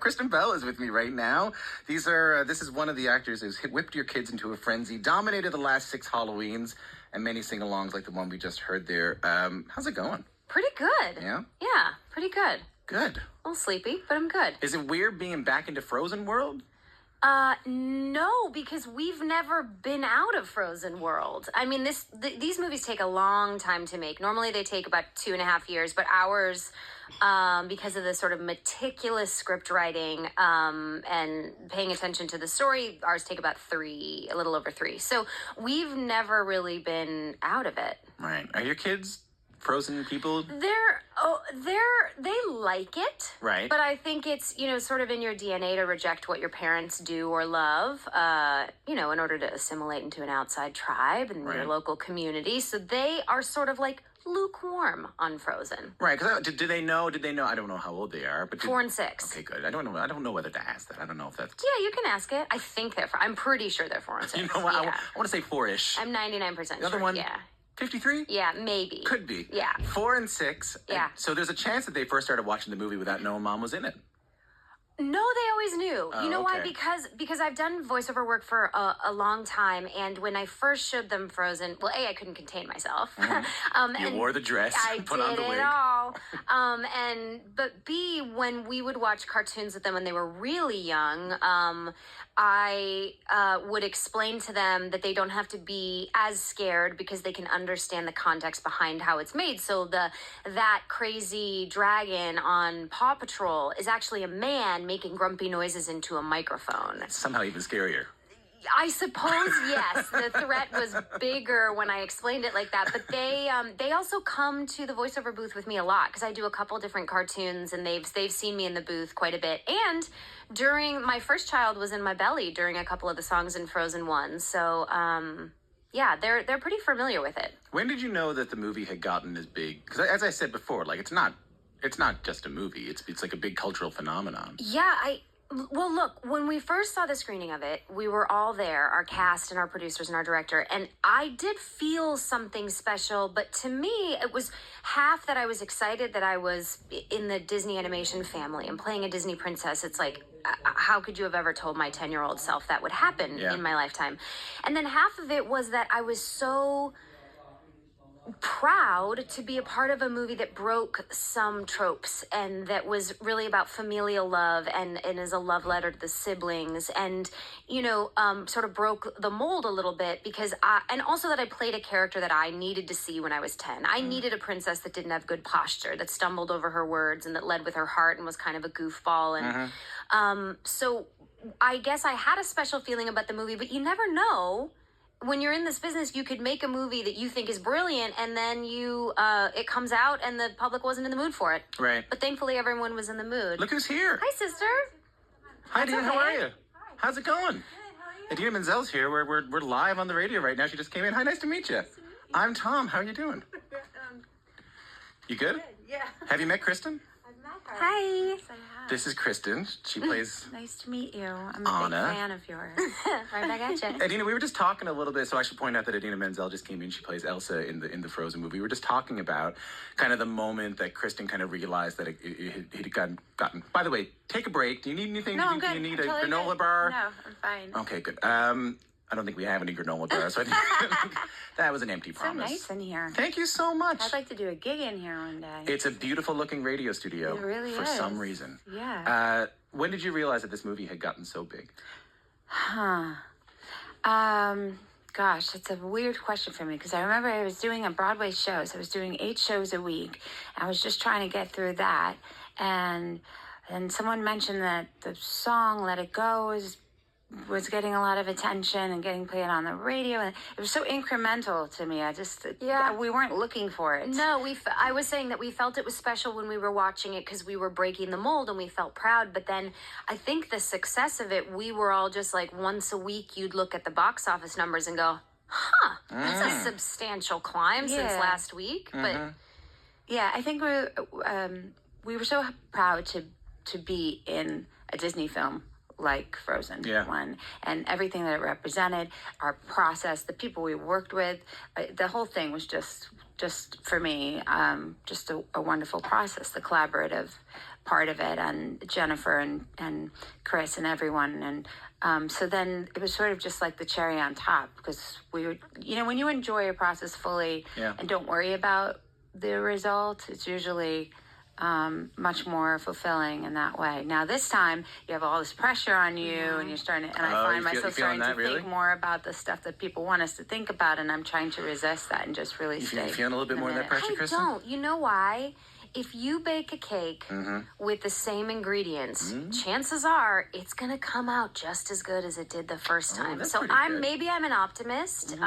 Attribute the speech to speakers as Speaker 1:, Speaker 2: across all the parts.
Speaker 1: Kristen Bell is with me right now. This is one of the actors who's whipped your kids into a frenzy, dominated the last 6 Halloweens, and many sing-alongs like the one we just heard there. How's it going?
Speaker 2: Pretty good.
Speaker 1: Yeah?
Speaker 2: Yeah, pretty good.
Speaker 1: Good.
Speaker 2: A little sleepy, but I'm good.
Speaker 1: Is it weird being back into Frozen World?
Speaker 2: No, because we've never been out of Frozen World. I mean, these movies take a long time to make. Normally they take about 2.5 years, but ours, because of the sort of meticulous script writing, and paying attention to the story, ours take about 3, a little over 3. So we've never really been out of it.
Speaker 1: Right. Are your kids Frozen people?
Speaker 2: They like it.
Speaker 1: Right.
Speaker 2: But I think it's, sort of in your DNA to reject what your parents do or love, in order to assimilate into an outside tribe and your local community. So they are sort of like lukewarm on Frozen.
Speaker 1: Right. Because did they know? I don't know how old they are, but
Speaker 2: 4 and 6.
Speaker 1: Okay, good. I don't know whether to ask that. I don't know if that's.
Speaker 2: Yeah, you can ask it. I think I'm pretty sure they're 4 and 6.
Speaker 1: You know what?
Speaker 2: Yeah.
Speaker 1: I want to say 4-ish.
Speaker 2: I'm 99% sure.
Speaker 1: The other one.
Speaker 2: Yeah.
Speaker 1: 53?
Speaker 2: Yeah, maybe.
Speaker 1: Could be.
Speaker 2: Yeah.
Speaker 1: 4 and 6.
Speaker 2: Yeah.
Speaker 1: So there's a chance that they first started watching the movie without knowing Mom was in it.
Speaker 2: No, they always knew. You know why?
Speaker 1: Okay.
Speaker 2: Because I've done voiceover work for a long time, and when I first showed them Frozen, well, I couldn't contain myself.
Speaker 1: You wore the dress,
Speaker 2: I
Speaker 1: put
Speaker 2: did
Speaker 1: on the wig.
Speaker 2: it all. But B, when we would watch cartoons with them when they were really young, I would explain to them that they don't have to be as scared because they can understand the context behind how it's made. So that crazy dragon on Paw Patrol is actually a man making grumpy noises into a microphone.
Speaker 1: Somehow even scarier.
Speaker 2: I suppose, yes. The threat was bigger when I explained it like that. But they also come to the voiceover booth with me a lot because I do a couple different cartoons, and they've seen me in the booth quite a bit. And during my first child was in my belly during a couple of the songs in Frozen 1. So yeah, they're pretty familiar with it.
Speaker 1: When did you know that the movie had gotten as big? Because as I said before, like it's not just a movie. It's like a big cultural phenomenon.
Speaker 2: Yeah, well, look, when we first saw the screening of it, we were all there, our cast and our producers and our director, and I did feel something special, but to me, it was half that I was excited that I was in the Disney animation family and playing a Disney princess. It's like, how could you have ever told my 10-year-old self that would happen in my lifetime? And then half of it was that I was so proud to be a part of a movie that broke some tropes and that was really about familial love and is a love letter to the siblings and, sort of broke the mold a little bit because and also that I played a character that I needed to see when I was 10. I needed a princess that didn't have good posture, that stumbled over her words and that led with her heart and was kind of a goofball. And so I guess I had a special feeling about the movie, but you never know. When you're in this business, you could make a movie that you think is brilliant, and then it comes out, and the public wasn't in the mood for it.
Speaker 1: Right.
Speaker 2: But thankfully, everyone was in the mood.
Speaker 1: Look who's here.
Speaker 2: Hi, sister.
Speaker 1: Hi, Idina.
Speaker 2: okay.
Speaker 1: How are you?
Speaker 3: Hi.
Speaker 1: How's it going?
Speaker 3: Good, how are you?
Speaker 1: Idina Menzel's here. We're live on the radio right now. She just came in. Hi, nice to meet you. I'm Tom. How are you doing? You good?
Speaker 3: Good, yeah.
Speaker 1: Have you met Kristen?
Speaker 3: I've met her.
Speaker 2: Hi.
Speaker 3: Yes, I have.
Speaker 1: This is Kristen. She plays
Speaker 3: Nice to meet you. I'm a
Speaker 1: Anna.
Speaker 3: big fan of yours.
Speaker 2: Right back at you.
Speaker 1: Idina. We were just talking a little bit, so I should point out that Idina Menzel just came in. She plays Elsa in the Frozen movie. We were just talking about kind of the moment that Kristen kind of realized that it had gotten. By the way, take a break. Do you need anything?
Speaker 3: No, I'm
Speaker 1: Do
Speaker 3: good.
Speaker 1: you need
Speaker 3: I'm
Speaker 1: a
Speaker 3: totally
Speaker 1: granola
Speaker 3: good.
Speaker 1: bar?
Speaker 3: No, I'm fine.
Speaker 1: Okay, good. I don't think we have any granola bars, so I think that was an empty
Speaker 3: So
Speaker 1: promise.
Speaker 3: nice in here.
Speaker 1: Thank you so much.
Speaker 3: I'd like to do a gig in here one day.
Speaker 1: It's a beautiful looking radio studio.
Speaker 3: It really
Speaker 1: for
Speaker 3: is.
Speaker 1: some reason.
Speaker 3: Yeah.
Speaker 1: When did you realize that this movie had gotten so big?
Speaker 3: Gosh, it's a weird question for me because I remember I was doing a Broadway show. So I was doing 8 shows a week. I was just trying to get through that. And then someone mentioned that the song Let It Go was getting a lot of attention and getting played on the radio, and it was so incremental to me. We weren't looking for it.
Speaker 2: No, I was saying that we felt it was special when we were watching it because we were breaking the mold and we felt proud. But then I think the success of it, we were all just like once a week you'd look at the box office numbers and go, that's a substantial climb since last week. But
Speaker 3: yeah, I think we were so proud to be in a Disney film like Frozen 1 and everything that it represented, our process, the people we worked with, the whole thing was just for me, just a wonderful process, the collaborative part of it, and Jennifer and Chris and everyone. And so then it was sort of just like the cherry on top, because we would, when you enjoy a process fully and don't worry about the result, it's usually much more fulfilling in that way. Now this time you have all this pressure on you, and you're starting to, and I find myself starting to think more about the stuff that people want us to think about, and I'm trying to resist that and just really stay.
Speaker 1: You feeling a little bit more of that pressure, Kristen?
Speaker 2: I don't. You know why? If you bake a cake with the same ingredients, chances are it's going to come out just as good as it did the first time. So maybe I'm an optimist,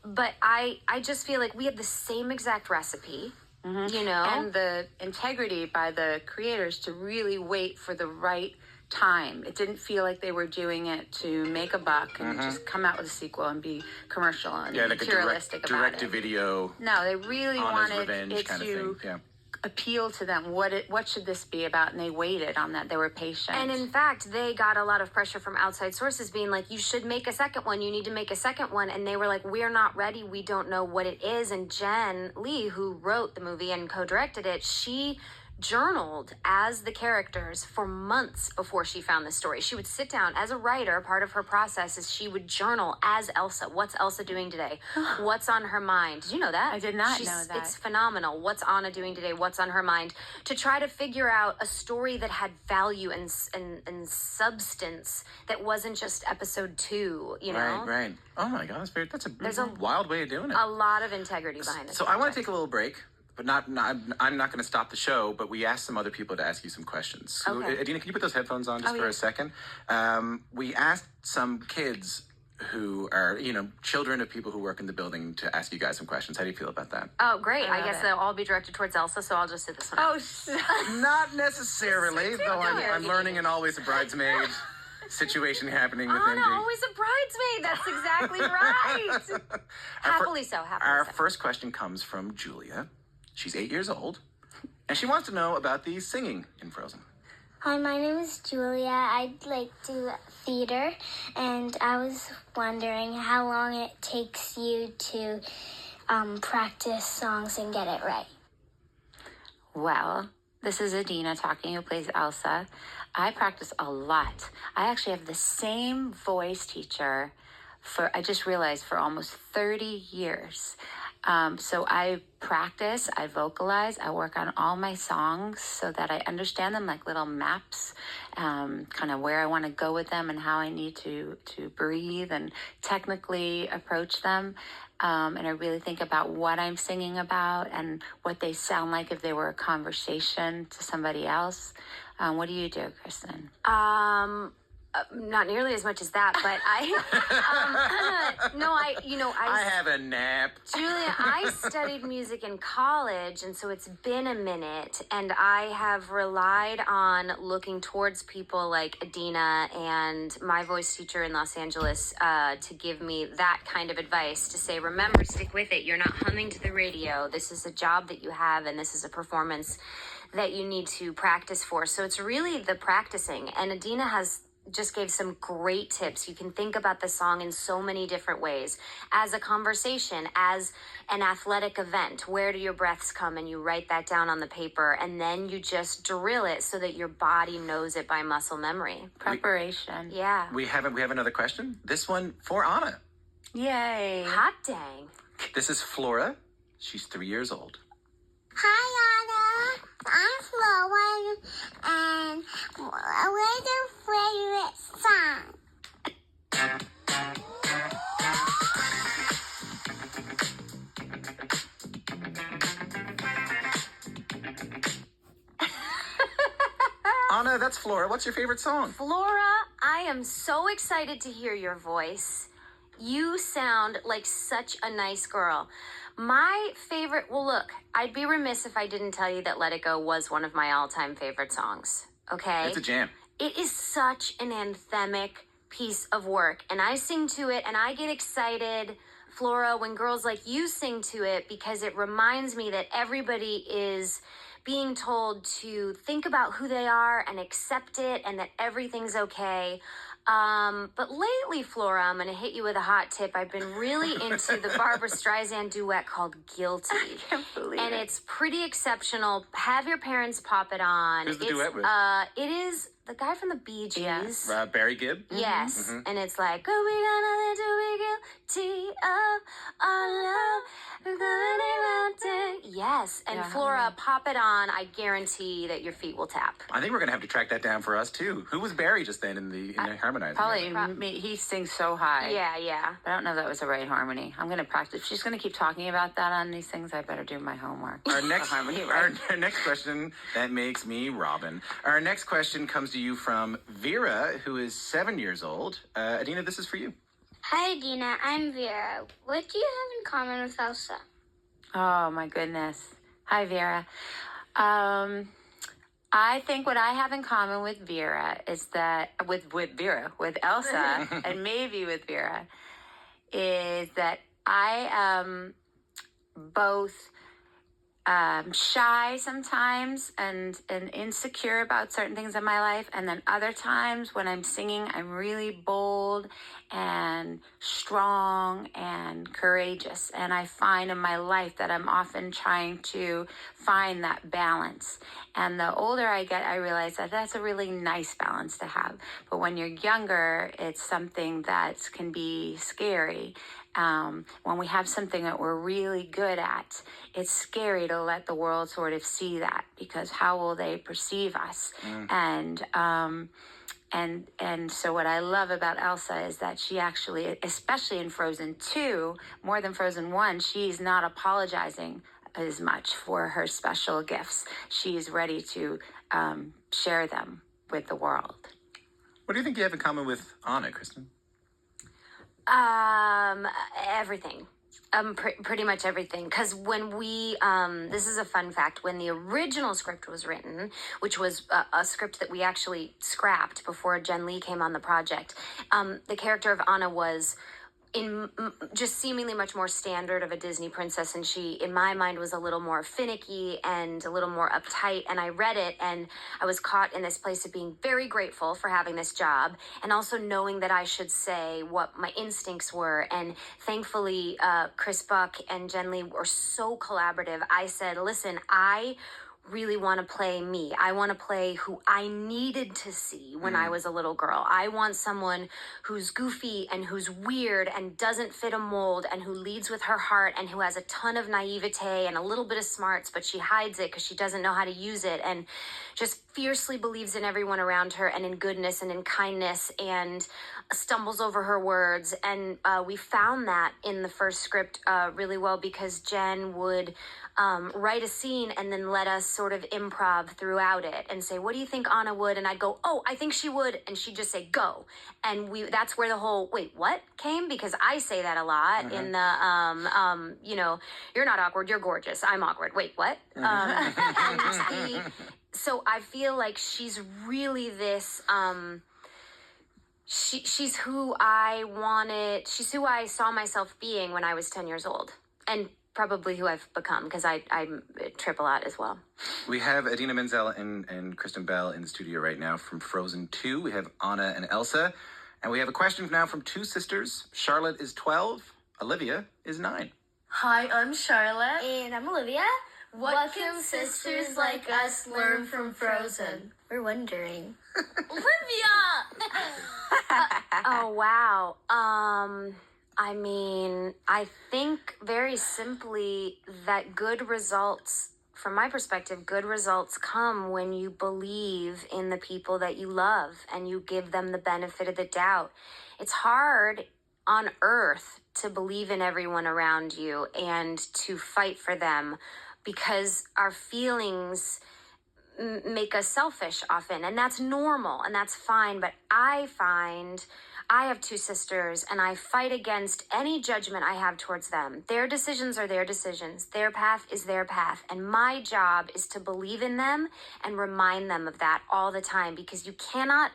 Speaker 2: but I just feel like we have the same exact recipe.
Speaker 3: And the integrity by the creators to really wait for the right time. It didn't feel like they were doing it to make a buck and just come out with a sequel and be commercial and
Speaker 1: like
Speaker 3: materialistic about it.
Speaker 1: Direct-to-video.
Speaker 3: No, they really wanted it
Speaker 1: kind
Speaker 3: to
Speaker 1: of thing.
Speaker 3: appeal to them. What should this be about? And they waited on that. They were patient.
Speaker 2: And in fact, they got a lot of pressure from outside sources being like, you should make a second one. You need to make a second one. And they were like, we're not ready. We don't know what it is. And Jen Lee, who wrote the movie and co-directed it, she journaled as the characters for months before she found the story. She would sit down as a writer. Part of her process is she would journal as Elsa. What's Elsa doing today? What's on her mind? Did you know that?
Speaker 3: I did not know that.
Speaker 2: It's phenomenal. What's Anna doing today? What's on her mind? To try to figure out a story that had value and substance, that wasn't just episode 2,
Speaker 1: Right. Oh my God, that's a wild way of doing it.
Speaker 2: A lot of integrity behind it.
Speaker 1: So I want to take a little break. But I'm not going to stop the show, but we asked some other people to ask you some questions. So,
Speaker 2: okay.
Speaker 1: Idina, can you put those headphones on just for a second? We asked some kids who are, children of people who work in the building to ask you guys some questions. How do you feel about that?
Speaker 2: Oh, great. I guess they'll all be directed towards Elsa, so I'll just sit this one out.
Speaker 1: Not necessarily, though I'm learning an always a bridesmaid situation happening with Indy.
Speaker 2: Anna, always a bridesmaid. That's exactly right. Happily so.
Speaker 1: Our first question comes from Julia. She's 8 years old, and she wants to know about the singing in Frozen.
Speaker 4: Hi, my name is Julia. I do theater, and I was wondering how long it takes you to practice songs and get it right.
Speaker 3: Well, this is Idina talking, who plays Elsa. I practice a lot. I actually have the same voice teacher I just realized, for almost 30 years. So I practice, I vocalize, I work on all my songs so that I understand them like little maps, kind of where I want to go with them and how I need to breathe and technically approach them. And I really think about what I'm singing about and what they sound like if they were a conversation to somebody else. What do you do, Kristen?
Speaker 2: Not nearly as much as that, but
Speaker 1: I have a nap.
Speaker 2: Julia, I studied music in college, and so it's been a minute, and I have relied on looking towards people like Idina and my voice teacher in Los Angeles to give me that kind of advice, to say, remember, stick with it. You're not humming to the radio. This is a job that you have, and this is a performance that you need to practice for. So it's really the practicing, and Idina just gave some great tips. You can think about the song in so many different ways. As a conversation, as an athletic event, where do your breaths come? And you write that down on the paper, and then you just drill it so that your body knows it by muscle memory.
Speaker 3: Preparation.
Speaker 2: Yeah.
Speaker 1: We have another question. This one for Anna.
Speaker 3: Yay.
Speaker 2: Hot dang.
Speaker 1: This is Flora. She's 3 years old.
Speaker 4: Hi, Anna. I'm Flora, and what's your favorite song?
Speaker 1: Anna, that's Flora. What's your favorite song?
Speaker 2: Flora, I am so excited to hear your voice. You sound like such a nice girl. My favorite, well, look, I'd be remiss if I didn't tell you that Let It Go was one of my all-time favorite songs, okay?
Speaker 1: It's a jam.
Speaker 2: It is such an anthemic piece of work, and I sing to it, and I get excited, Flora, when girls like you sing to it, because it reminds me that everybody is being told to think about who they are and accept it, and that everything's okay. But lately, Flora, I'm going to hit you with a hot tip. I've been really into the Barbara Streisand duet called Guilty.
Speaker 3: I can't believe
Speaker 2: And
Speaker 3: it.
Speaker 2: it's pretty exceptional. Have your parents pop it on.
Speaker 1: Who's the
Speaker 2: it's,
Speaker 1: duet with?
Speaker 2: It is the guy from the Bee Gees.
Speaker 3: Yes.
Speaker 1: Barry Gibb?
Speaker 2: Yes, and it's like, are we gonna do we guilty of our love? We're going around it. Yes, and
Speaker 3: Yeah,
Speaker 2: Flora, pop it on. I guarantee that your feet will tap.
Speaker 1: I think we're going to have to track that down for us, too. Who was Barry just then in the harmonizing?
Speaker 3: Probably he sings so high.
Speaker 2: Yeah.
Speaker 3: I don't know if that was the right harmony. I'm going to practice. If she's going to keep talking about that on these things, I better do my homework.
Speaker 1: Our next,
Speaker 3: harmony, right?
Speaker 1: our next question, that makes me Robin. Our next question comes to you from Vera, who is 7 years old. Idina, this is for you.
Speaker 4: Hi, Idina. I'm Vera. What do you have in common with Elsa?
Speaker 3: Oh, my goodness. Hi, Vera. I think what I have in common with Vera is that, with Elsa, and maybe with Vera, is that I am both shy sometimes and insecure about certain things in my life, and then other times when I'm singing, I'm really bold and strong and courageous. And I find in my life that I'm often trying to find that balance. And the older I get, I realize that that's a really nice balance to have. But when you're younger, it's something that can be scary. When we have something that we're really good at, it's scary to let the world sort of see that, because how will they perceive us? And so what I love about Elsa is that she actually, especially in Frozen 2, more than Frozen 1, she's not apologizing as much for her special gifts. She's ready to share them with the world.
Speaker 1: What do you think you have in common with Anna, Kristen?
Speaker 2: Everything. Pretty much everything. Because when we, this is a fun fact, when the original script was written, which was a script that we actually scrapped before Jen Lee came on the project, the character of Anna was just seemingly much more standard of a Disney princess, and she, in my mind, was a little more finicky and a little more uptight. And I read it, and I was caught in this place of being very grateful for having this job, and also knowing that I should say what my instincts were. And thankfully, Chris Buck and Jen Lee were so collaborative. I said, listen, I really want to play me. I want to play who I needed to see when I was a little girl. I want someone who's goofy and who's weird and doesn't fit a mold and who leads with her heart and who has a ton of naivete and a little bit of smarts, but she hides it because she doesn't know how to use it, and just fiercely believes in everyone around her and in goodness and in kindness and stumbles over her words. And we found that in the first script really well, because Jen would write a scene and then let us sort of improv throughout it and say, what do you think Anna would? And I'd go, oh, I think she would. And she'd just say, go. And that's where the whole, wait, what came? Because I say that a lot in the, you're not awkward, you're gorgeous. I'm awkward. Wait, what? So I feel like she's really this, she's who I wanted, she's who I saw myself being when I was 10 years old. And probably who I've become, because I trip a lot as well.
Speaker 1: We have Idina Menzel and Kristen Bell in the studio right now from Frozen 2. We have Anna and Elsa. And we have a question now from two sisters. Charlotte is 12. Olivia is 9.
Speaker 5: Hi, I'm Charlotte.
Speaker 4: And I'm Olivia.
Speaker 5: What can sisters like us learn from Frozen?
Speaker 4: We're wondering.
Speaker 5: Olivia!
Speaker 2: Oh, wow. I mean, I think very simply that good results, from my perspective, good results come when you believe in the people that you love and you give them the benefit of the doubt. It's hard on earth to believe in everyone around you and to fight for them, because our feelings make us selfish often, and that's normal and that's fine. But I find I have two sisters, and I fight against any judgment I have towards them. Their decisions are their decisions. Their path is their path. And my job is to believe in them and remind them of that all the time, because you cannot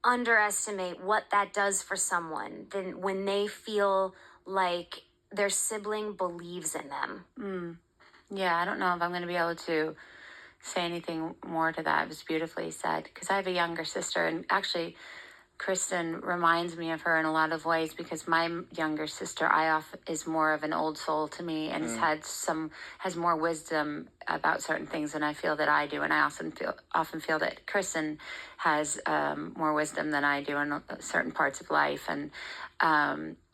Speaker 2: underestimate what that does for someone then when they feel like their sibling believes in them.
Speaker 3: Yeah, I don't know if I'm going to be able to say anything more to that. It was beautifully said, because I have a younger sister, and actually Kirsten reminds me of her in a lot of ways because my younger sister, is more of an old soul to me and has more wisdom about certain things than I feel that I do. And I often feel that Kirsten has more wisdom than I do in certain parts of life. And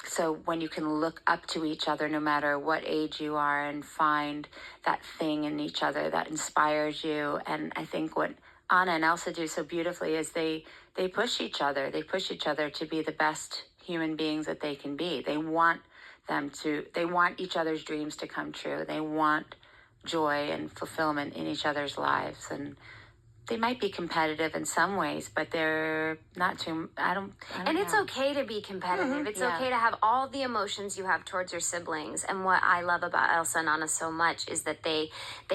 Speaker 3: so when you can look up to each other, no matter what age you are, and find that thing in each other that inspires you. And I think what Anna and Elsa do so beautifully is they push each other. They push each other to be the best human beings that they can be. They want each other's dreams to come true. They want joy and fulfillment in each other's lives. And they might be competitive in some ways, but they're not too, I don't
Speaker 2: And it's
Speaker 3: know.
Speaker 2: okay to be competitive. It's
Speaker 3: Yeah.
Speaker 2: okay to have all the emotions you have towards your siblings. And what I love about Elsa and Anna so much is that they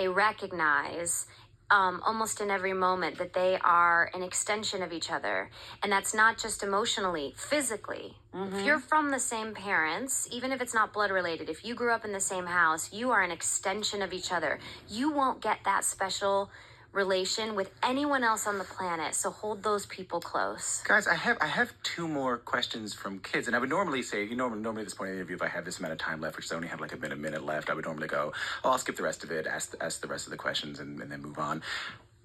Speaker 2: recognize almost in every moment that they are an extension of each other. And that's not just emotionally, physically. If you're from the same parents, even if it's not blood related, if you grew up in the same house, you are an extension of each other. You won't get that special relation with anyone else on the planet. So hold those people close.
Speaker 1: Guys, I have two more questions from kids, and I would normally say, normally at this point in the interview, if I have this amount of time left, which I only have like a minute left, I would normally go, I'll skip the rest of it, ask the rest of the questions, and then move on.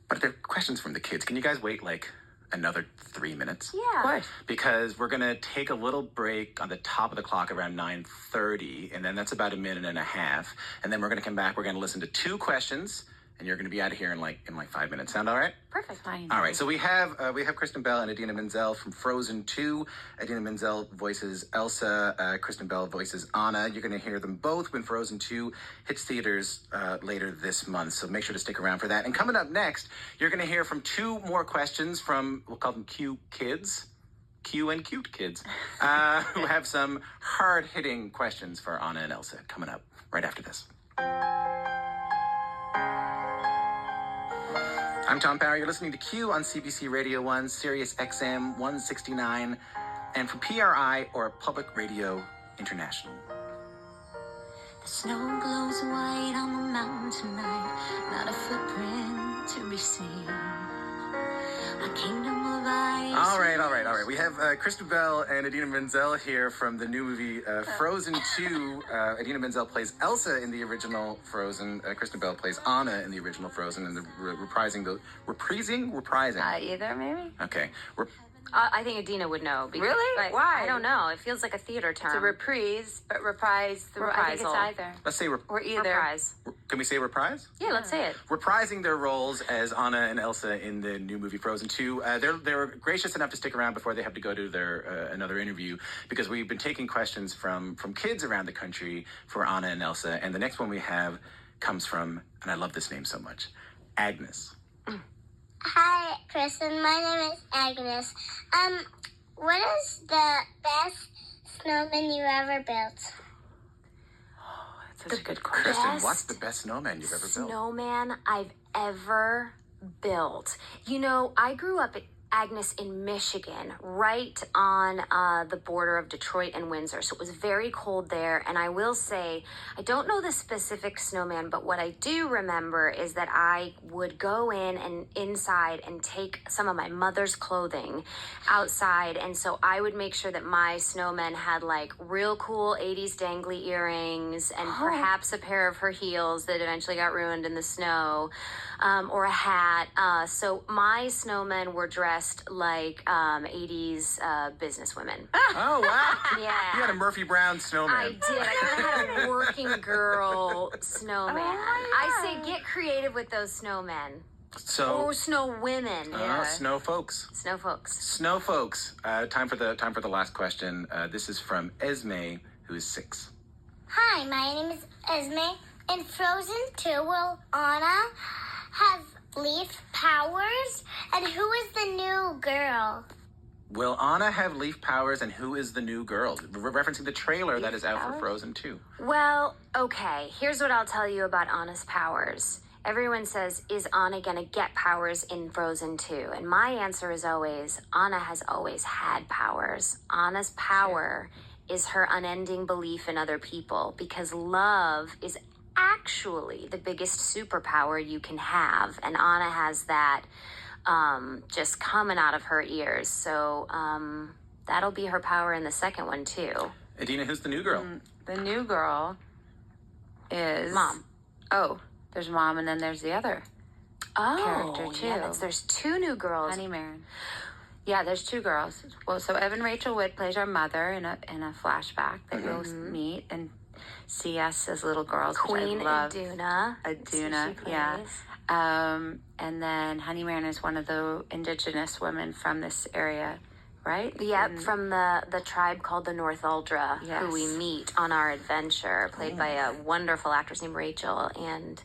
Speaker 1: But they're questions from the kids. Can you guys wait like another 3 minutes?
Speaker 2: Yeah.
Speaker 3: Of course.
Speaker 1: Because we're gonna take a little break on the top of the clock around 9:30, and then that's about a minute and a half, and then we're gonna come back. We're gonna listen to two questions. And you're going to be out of here in like 5 minutes. Sound all right?
Speaker 2: Perfect.
Speaker 3: Fine.
Speaker 1: All right. So we have Kristen Bell and Idina Menzel from Frozen 2. Idina Menzel voices Elsa. Kristen Bell voices Anna. You're going to hear them both when Frozen 2 hits theaters later this month. So make sure to stick around for that. And coming up next, you're going to hear from two more questions from, we'll call them Q kids. Q and cute kids who have some hard-hitting questions for Anna and Elsa coming up right after this. I'm Tom Power. You're listening to Q on CBC Radio 1, Sirius XM 169, and from PRI, or Public Radio International.
Speaker 6: The snow glows white on the mountain tonight, not a footprint to be seen. A kingdom of ice.
Speaker 1: All right. We have Kristen Bell and Idina Menzel here from the new movie Frozen 2. Idina Menzel plays Elsa in the original Frozen. Kristen Bell plays Anna in the original Frozen, and reprising.
Speaker 3: Either, maybe?
Speaker 1: Okay.
Speaker 2: I think Idina would know.
Speaker 3: Really?
Speaker 2: Like,
Speaker 3: Why?
Speaker 2: I don't know. It feels like a theater term.
Speaker 3: It's a reprise, but reprise. I think it's
Speaker 2: Reprisal.
Speaker 3: either.
Speaker 1: Let's say
Speaker 3: Or either.
Speaker 2: Reprise.
Speaker 1: Can we say reprise?
Speaker 2: Yeah, let's say it.
Speaker 1: Reprising their roles as Anna and Elsa in the new movie Frozen 2. They were gracious enough to stick around before they have to go to their another interview, because we've been taking questions from kids around the country for Anna and Elsa, and the next one we have comes from, and I love this name so much, Agnes.
Speaker 4: Hi, Kristen. My name is Agnes. What is the best snowman you ever built?
Speaker 3: That's such a good question.
Speaker 1: Kristen,
Speaker 2: Best
Speaker 1: what's the best snowman you've ever built?
Speaker 2: Snowman I've ever built. You know, I grew up Agnes in Michigan, right on the border of Detroit and Windsor. So it was very cold there. And I will say, I don't know the specific snowman, but what I do remember is that I would go in and inside and take some of my mother's clothing outside. And so I would make sure that my snowman had like real cool 80s dangly earrings and perhaps a pair of her heels that eventually got ruined in the snow, or a hat. So my snowmen were dressed like 80s businesswomen.
Speaker 1: Oh, wow.
Speaker 2: Yeah.
Speaker 1: You had a Murphy Brown snowman.
Speaker 2: I did. I kind of had a working girl snowman. I say get creative with those snowmen.
Speaker 1: So,
Speaker 2: Or snow women.
Speaker 1: snow folks.
Speaker 2: Snow folks.
Speaker 1: Snow folks. Time for the last question. This is from Esme, who is 6.
Speaker 4: Hi, my name is Esme. In Frozen 2, will Anna have leaf powers? And who is the new girl?
Speaker 1: Will Anna have leaf powers, and who is the new girl? Referencing the trailer that is out for
Speaker 3: powers?
Speaker 1: Frozen 2.
Speaker 2: Well, okay. Here's what I'll tell you about Anna's powers. Everyone says, is Anna going to get powers in Frozen 2? And my answer is always, Anna has always had powers. Anna's power is her unending belief in other people, because love is actually the biggest superpower you can have. And Anna has that just coming out of her ears. So that'll be her power in the second one too.
Speaker 1: Idina, who's the new girl?
Speaker 3: The new girl is
Speaker 2: Mom.
Speaker 3: Oh, there's Mom, and then there's the other character too.
Speaker 2: Yeah, there's two new girls.
Speaker 3: Honey Marin. Yeah, there's two girls. Well, so Evan Rachel Wood plays our mother in a flashback that you'll meet and see us as little girls.
Speaker 2: Queen
Speaker 3: which I love.
Speaker 2: Idina.
Speaker 3: Idina,
Speaker 2: She
Speaker 3: yeah.
Speaker 2: plays.
Speaker 3: And then Honey Marin is one of the indigenous women from this area, right?
Speaker 2: Yep, from the tribe called the North Aldra,
Speaker 3: Yes.
Speaker 2: who we meet on our adventure, played by a wonderful actress named Rachel. And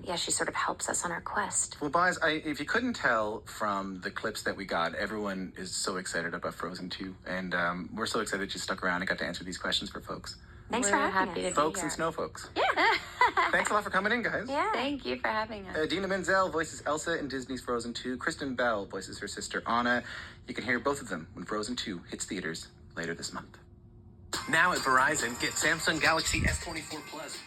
Speaker 2: yeah, she sort of helps us on our quest.
Speaker 1: Well, boys, if you couldn't tell from the clips that we got, everyone is so excited about Frozen 2. And we're so excited you stuck around and got to answer these questions for folks.
Speaker 2: Thanks
Speaker 3: We're
Speaker 2: for having
Speaker 3: happy
Speaker 2: us.
Speaker 3: to
Speaker 1: Folks
Speaker 3: be
Speaker 1: and
Speaker 3: here.
Speaker 1: snow folks.
Speaker 2: Yeah.
Speaker 1: Thanks a lot for coming in, guys.
Speaker 2: Yeah.
Speaker 3: Thank you for having us.
Speaker 1: Idina Menzel voices Elsa in Disney's Frozen 2. Kristen Bell voices her sister Anna. You can hear both of them when Frozen 2 hits theaters later this month.
Speaker 7: Now at Verizon, get Samsung Galaxy S24 Plus.